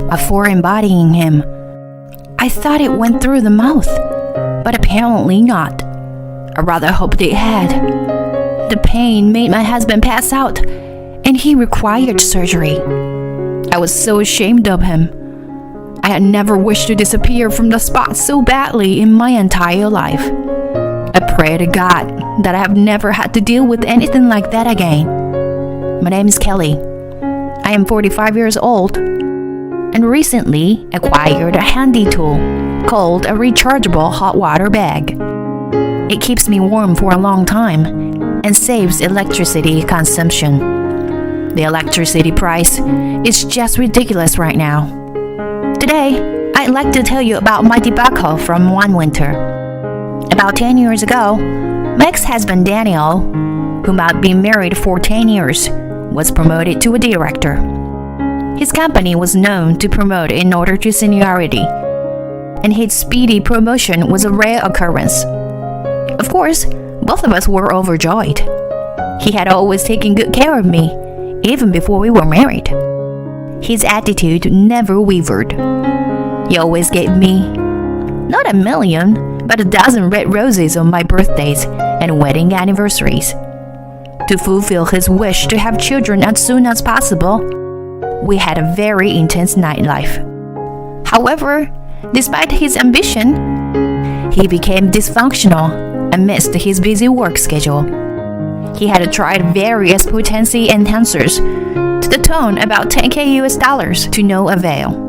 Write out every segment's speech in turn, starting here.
before embodying him. I thought it went through the mouth, but apparently not. I rather hoped it had. The pain made my husband pass out, and he required surgery. I was so ashamed of him. I had never wished to disappear from the spot so badly in my entire life. I pray to God that I have never had to deal with anything like that again. My name is Kelly. I am 45 years old and recently acquired a handy tool called a rechargeable hot water bag. It keeps me warm for a long time and saves electricity consumption. The electricity price is just ridiculous right now. Today, I'd like to tell you about my debacle from one winter. About 10 years ago, my ex-husband Daniel, whom I'd been married for 10 years, was promoted to a director. His company was known to promote in order to seniority, and his speedy promotion was a rare occurrence. Of course, both of us were overjoyed. He had always taken good care of me, even before we were married. His attitude never wavered. He always gave me, not 1,000,000, but 12 red roses on my birthdays and wedding anniversaries. To fulfill his wish to have children as soon as possible, we had a very intense nightlife. However, despite his ambition, he became dysfunctional amidst his busy work schedule. He had tried various potency enhancers to the tune about $10,000 to no avail.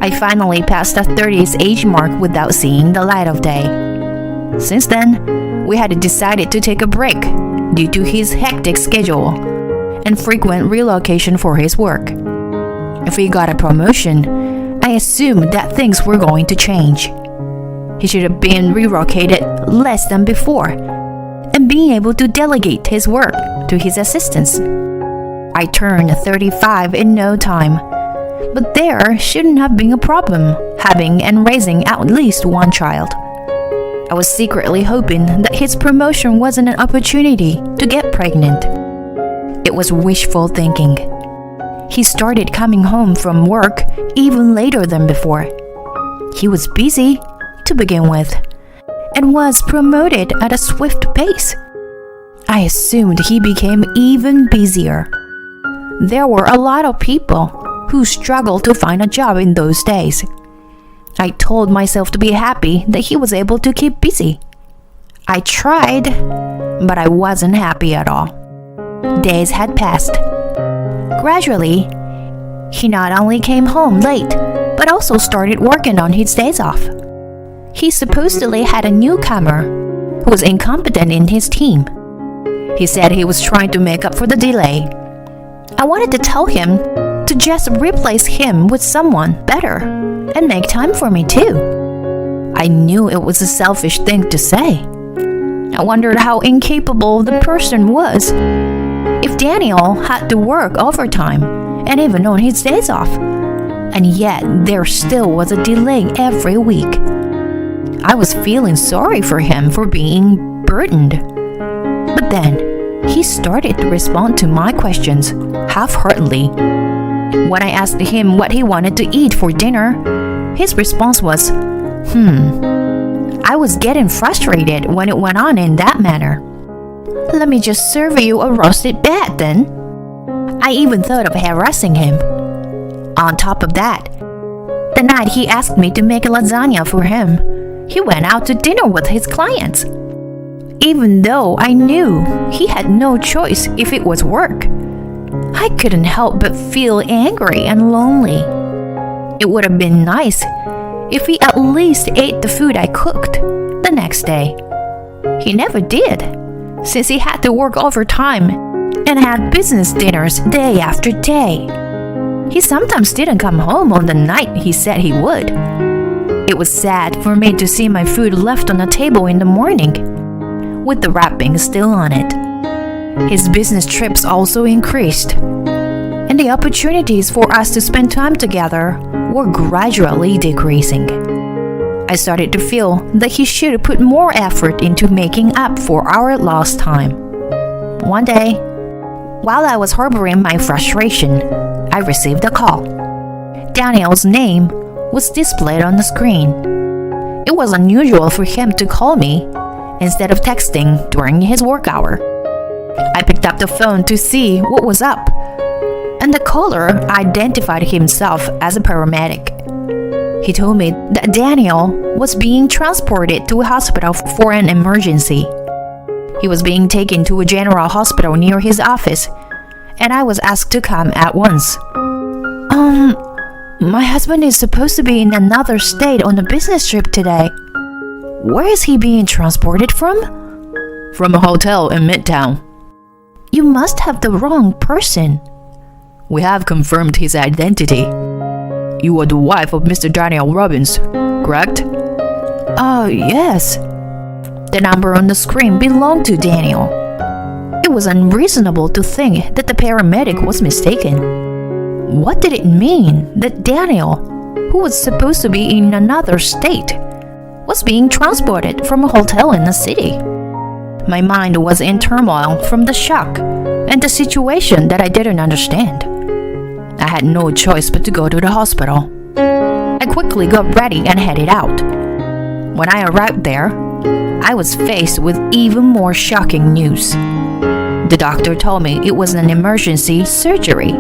I finally passed the 30s age mark without seeing the light of day. Since then, we had decided to take a break due to his hectic schedule and frequent relocation for his work. If he got a promotion, I assumed that things were going to change. He should have been relocated less than before and being able to delegate his work to his assistants. I turned 35 in no time, but there shouldn't have been a problem having and raising at least one child. I was secretly hoping that his promotion wasn't an opportunity to get pregnant. It was wishful thinking. He started coming home from work even later than before. He was busy to begin with and was promoted at a swift pace. I assumed he became even busier. There were a lot of people who struggled to find a job in those days. I told myself to be happy that he was able to keep busy. I tried, but I wasn't happy at all. Days had passed. Gradually, he not only came home late, but also started working on his days off. He supposedly had a newcomer who was incompetent in his team. He said he was trying to make up for the delay. I wanted to tell him to just replace him with someone better and make time for me too. I knew it was a selfish thing to say. I wondered how incapable the person was. If Daniel had to work overtime and even on his days off, and yet there still was a delay every week. I was feeling sorry for him for being burdened. But then, he started to respond to my questions half-heartedly. When I asked him what he wanted to eat for dinner, his response was, I was getting frustrated when it went on in that manner. Let me just serve you a roasted bat then. I even thought of harassing him. On top of that, the night he asked me to make lasagna for him, he went out to dinner with his clients. Even though I knew he had no choice if it was work, I couldn't help but feel angry and lonely. It would have been nice if he at least ate the food I cooked the next day. He never did, since he had to work overtime and had business dinners day after day. He sometimes didn't come home on the night he said he would. It was sad for me to see my food left on the table in the morning, with the wrapping still on it. His business trips also increased, and the opportunities for us to spend time together were gradually decreasing. I started to feel that he should put more effort into making up for our lost time. One day, while I was harboring my frustration, I received a call. Daniel's name was displayed on the screen. It was unusual for him to call me instead of texting during his work hour. I picked up the phone to see what was up, and the caller identified himself as a paramedic. He told me that Daniel was being transported to a hospital for an emergency. He was being taken to a general hospital near his office, and I was asked to come at once. My husband is supposed to be in another state on a business trip today. Where is he being transported from? From a hotel in Midtown. You must have the wrong person. We have confirmed his identity. You are the wife of Mr. Daniel Robbins, correct? Oh, yes. The number on the screen belonged to Daniel. It was unreasonable to think that the paramedic was mistaken. What did it mean that Daniel, who was supposed to be in another state, was being transported from a hotel in the city? My mind was in turmoil from the shock and the situation that I didn't understand. I had no choice but to go to the hospital. I quickly got ready and headed out. When I arrived there, I was faced with even more shocking news. The doctor told me it was an emergency surgery,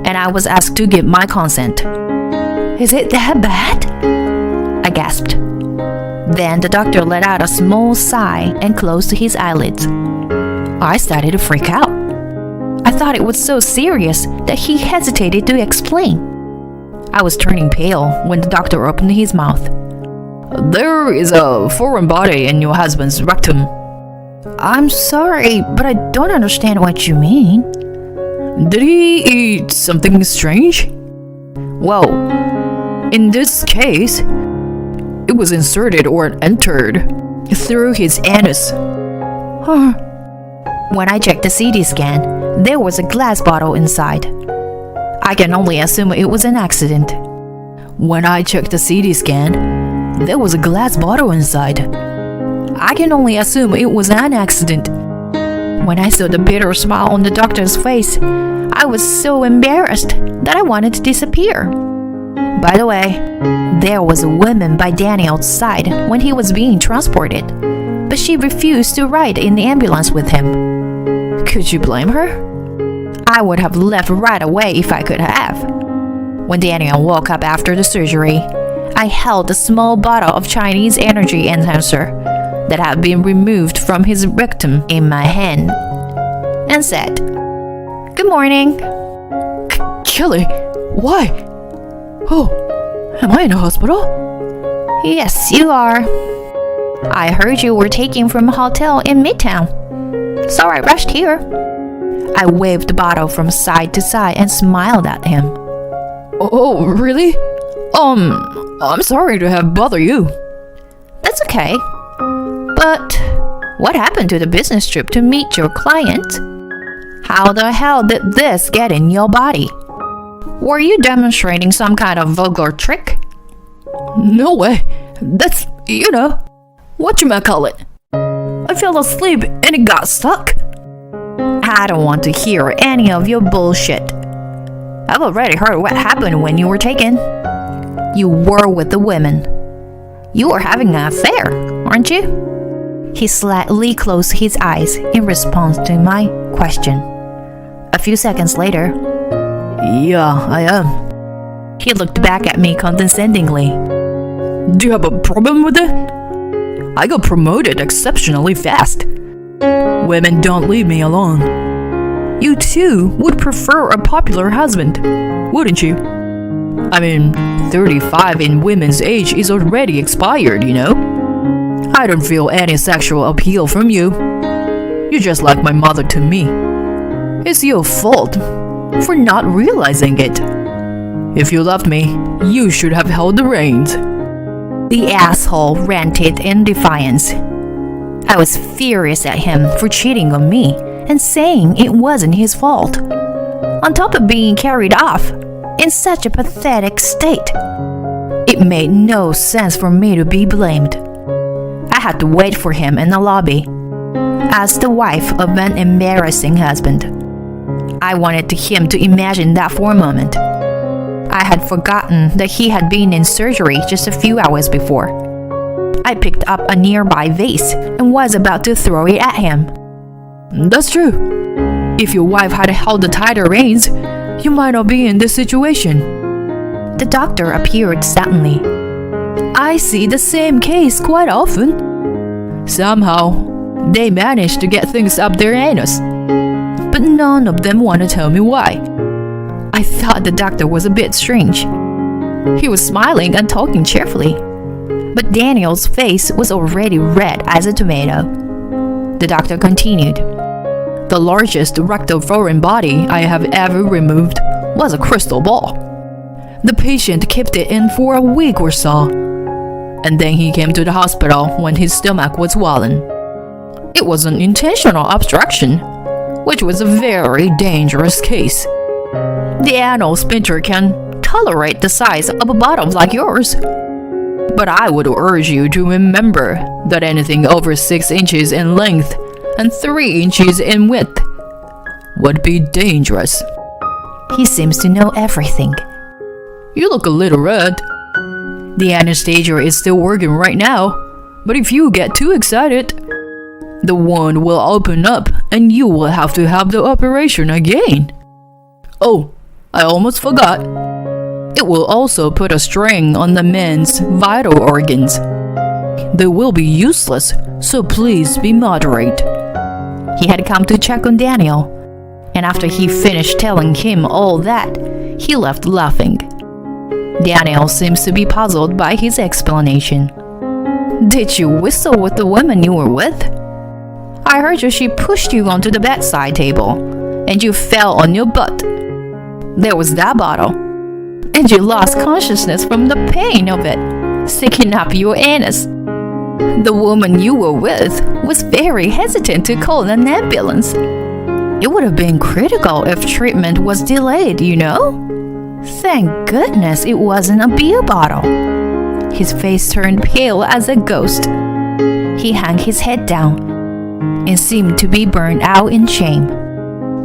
and I was asked to give my consent. Is it that bad? I gasped. Then the doctor let out a small sigh and closed his eyelids. I started to freak out. I thought it was so serious that he hesitated to explain. I was turning pale when the doctor opened his mouth. There is a foreign body in your husband's rectum. I'm sorry, but I don't understand what you mean. Did he eat something strange? Well, in this case, it was inserted or entered through his anus. When I checked the CT scan, there was a glass bottle inside. I can only assume it was an accident. When I checked the CT scan, there was a glass bottle inside. I can only assume it was an accident. When I saw the bitter smile on the doctor's face, I was so embarrassed that I wanted to disappear. By the way, there was a woman by Daniel's side when he was being transported, but she refused to ride in the ambulance with him. Could you blame her? I would have left right away if I could have. When Daniel woke up after the surgery, I held a small bottle of Chinese energy enhancer that had been removed from his rectum in my hand and said, "Good morning." Kelly, why? Oh, am I in a hospital? Yes, you are. I heard you were taken from a hotel in Midtown, so I rushed here. I waved the bottle from side to side and smiled at him. Oh, really? I'm sorry to have bothered you. That's okay. But what happened to the business trip to meet your client? How the hell did this get in your body? Were you demonstrating some kind of vulgar trick? No way. That's, whatchamacallit. I fell asleep and it got stuck. I don't want to hear any of your bullshit. I've already heard what happened when you were taken. You were with the women. You were having an affair, aren't you? He slightly closed his eyes in response to my question. A few seconds later, yeah, I am. He looked back at me condescendingly. Do you have a problem with it? I got promoted exceptionally fast. Women don't leave me alone. You too would prefer a popular husband, wouldn't you? 35 in women's age is already expired, I don't feel any sexual appeal from you. You're just like my mother to me. It's your fault for not realizing it. If you loved me, you should have held the reins. The asshole ranted in defiance. I was furious at him for cheating on me and saying it wasn't his fault, on top of being carried off in such a pathetic state. It made no sense for me to be blamed. I had to wait for him in the lobby. As the wife of an embarrassing husband, I wanted him to imagine that for a moment. I had forgotten that he had been in surgery just a few hours before. I picked up a nearby vase and was about to throw it at him. That's true. If your wife had held the tighter reins, you might not be in this situation. The doctor appeared suddenly. I see the same case quite often. Somehow, they manage to get things up their anus, but none of them want to tell me why. I thought the doctor was a bit strange. He was smiling and talking cheerfully, but Daniel's face was already red as a tomato. The doctor continued. The largest rectal foreign body I have ever removed was a crystal ball. The patient kept it in for a week or so, and then he came to the hospital when his stomach was swollen. It was an intentional obstruction, which was a very dangerous case. The anal sphincter can tolerate the size of a bottle like yours, but I would urge you to remember that anything over 6 inches in length and 3 inches in width would be dangerous. He seems to know everything. You look a little red. The anesthesia is still working right now, but if you get too excited, the wound will open up and you will have to have the operation again. Oh, I almost forgot. It will also put a strain on the man's vital organs. They will be useless, so please be moderate. He had come to check on Daniel, and after he finished telling him all that, he left laughing. Daniel seems to be puzzled by his explanation. Did you whistle with the woman you were with? I heard she pushed you onto the bedside table, and you fell on your butt. There was that bottle, and you lost consciousness from the pain of it sticking up your anus. The woman you were with was very hesitant to call an ambulance. It would have been critical if treatment was delayed, you know? Thank goodness it wasn't a beer bottle. His face turned pale as a ghost. He hung his head down and seemed to be burned out in shame.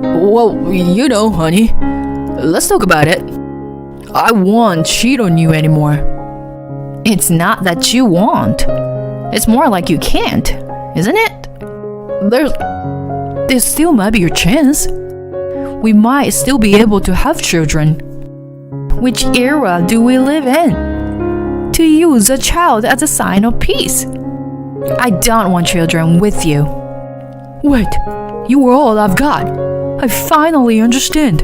Well, you know, honey, let's talk about it. I won't cheat on you anymore. It's not that you won't. It's more like you can't, isn't it? There still might be a chance. We might still be able to have children. Which era do we live in? To use a child as a sign of peace. I don't want children with you. Wait, you are all I've got. I finally understand.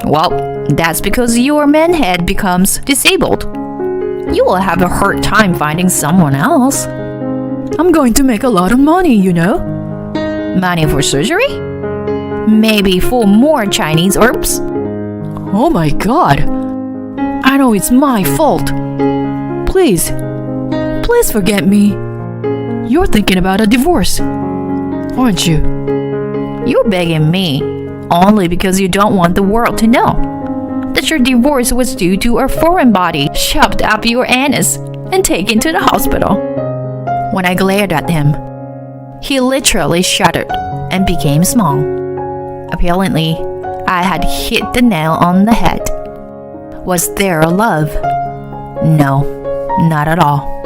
Well, that's because your manhead becomes disabled. You will have a hard time finding someone else. I'm going to make a lot of money, you know. Money for surgery? Maybe for more Chinese herbs? Oh my God. I know it's my fault. Please forget me. You're thinking about a divorce, aren't you? You're begging me only because you don't want the world to know that your divorce was due to a foreign body shoved up your anus and taken to the hospital. When I glared at him, he literally shuddered and became small. Apparently, I had hit the nail on the head. Was there a love? No, not at all.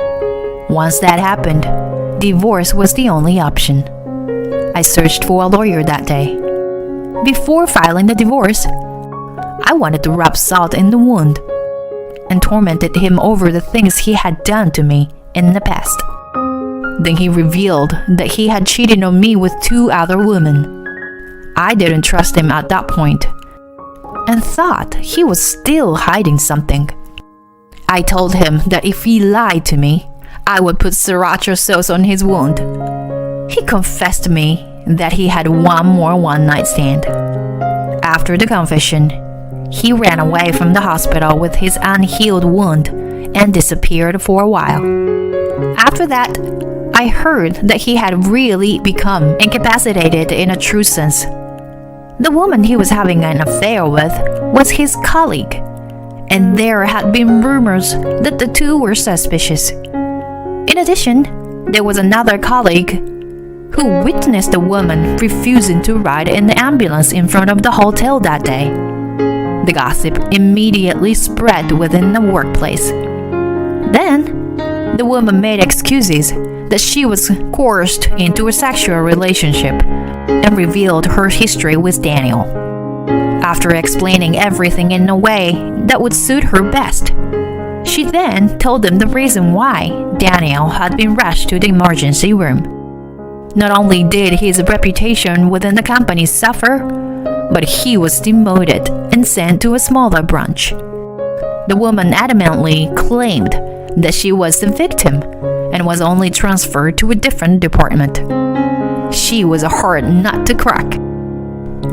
Once that happened, divorce was the only option. I searched for a lawyer that day. Before filing the divorce, I wanted to rub salt in the wound and tormented him over the things he had done to me in the past. Then he revealed that he had cheated on me with 2 other women. I didn't trust him at that point and thought he was still hiding something. I told him that if he lied to me, I would put sriracha sauce on his wound. He confessed to me that he had one more one-night stand. After the confession, he ran away from the hospital with his unhealed wound and disappeared for a while. After that, I heard that he had really become incapacitated in a true sense. The woman he was having an affair with was his colleague, and there had been rumors that the two were suspicious. In addition, there was another colleague who witnessed a woman refusing to ride in the ambulance in front of the hotel that day. The gossip immediately spread within the workplace. Then, the woman made excuses that she was coerced into a sexual relationship and revealed her history with Daniel. After explaining everything in a way that would suit her best, she then told them the reason why Daniel had been rushed to the emergency room. Not only did his reputation within the company suffer, but he was demoted and sent to a smaller branch. The woman adamantly claimed that she was the victim and was only transferred to a different department. She was a hard nut to crack.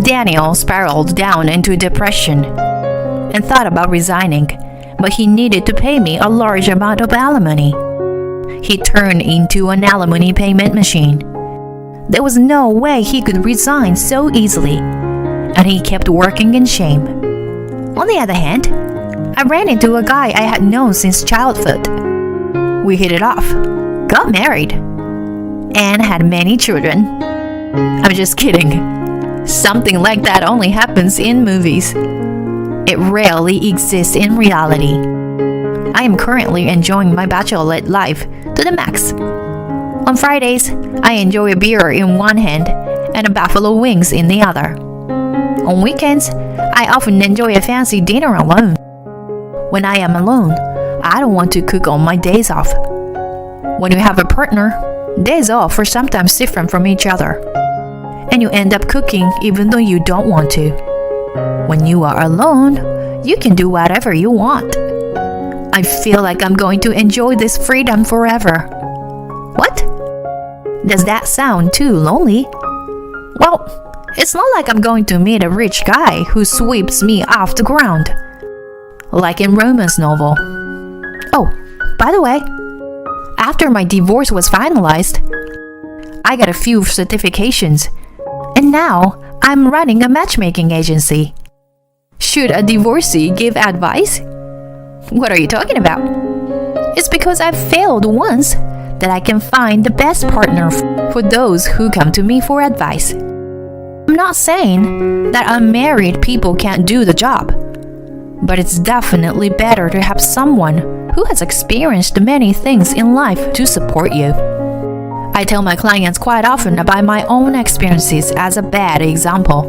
Daniel spiraled down into depression and thought about resigning, but he needed to pay me a large amount of alimony. He turned into an alimony payment machine. There was no way he could resign so easily, and he kept working in shame. On the other hand, I ran into a guy I had known since childhood. We hit it off, got married, and had many children. I'm just kidding. Something like that only happens in movies. It rarely exists in reality. I am currently enjoying my bachelorette life to the max. On Fridays, I enjoy a beer in one hand and a buffalo wings in the other. On weekends, I often enjoy a fancy dinner alone. When I am alone, I don't want to cook on my days off. When you have a partner, days off are sometimes different from each other, and you end up cooking even though you don't want to. When you are alone, you can do whatever you want. I feel like I'm going to enjoy this freedom forever. What? Does that sound too lonely? Well, it's not like I'm going to meet a rich guy who sweeps me off the ground, like in romance novel. Oh, by the way, after my divorce was finalized, I got a few certifications, and now I'm running a matchmaking agency. Should a divorcee give advice? What are you talking about? It's because I've failed once that I can find the best partner for those who come to me for advice. I'm not saying that unmarried people can't do the job, but it's definitely better to have someone who has experienced many things in life to support you. I tell my clients quite often about my own experiences as a bad example.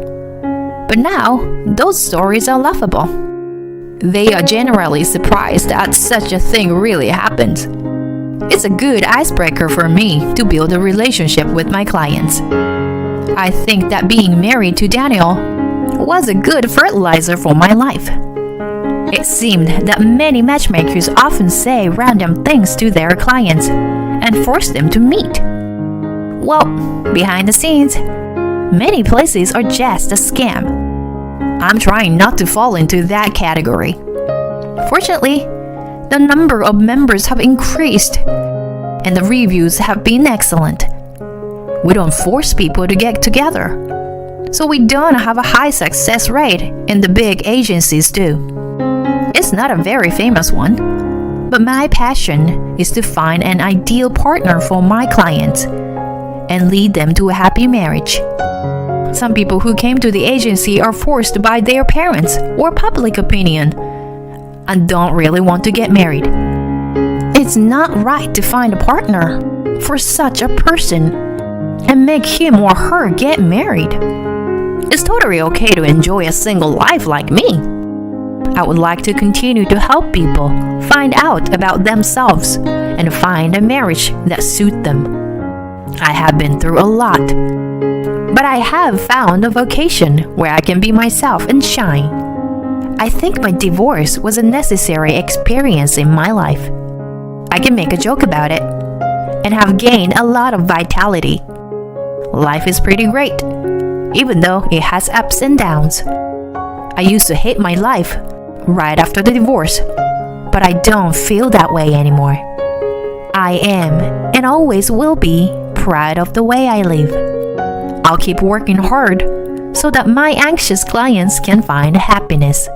But now, those stories are laughable. They are generally surprised that such a thing really happened. It's a good icebreaker for me to build a relationship with my clients. I think that being married to Daniel was a good fertilizer for my life. It seemed that many matchmakers often say random things to their clients and force them to meet. Well, behind the scenes, many places are just a scam. I'm trying not to fall into that category. Fortunately, the number of members have increased, and the reviews have been excellent. We don't force people to get together, so we don't have a high success rate in the big agencies do. It's not a very famous one, but my passion is to find an ideal partner for my clients and lead them to a happy marriage. Some people who came to the agency are forced by their parents or public opinion and don't really want to get married. It's not right to find a partner for such a person and make him or her get married. It's totally okay to enjoy a single life like me. I would like to continue to help people find out about themselves and find a marriage that suits them. I have been through a lot, but I have found a vocation where I can be myself and shine. I think my divorce was a necessary experience in my life. I can make a joke about it and have gained a lot of vitality. Life is pretty great, even though it has ups and downs. I used to hate my life right after the divorce, but I don't feel that way anymore. I am and always will be proud of the way I live. I'll keep working hard so that my anxious clients can find happiness.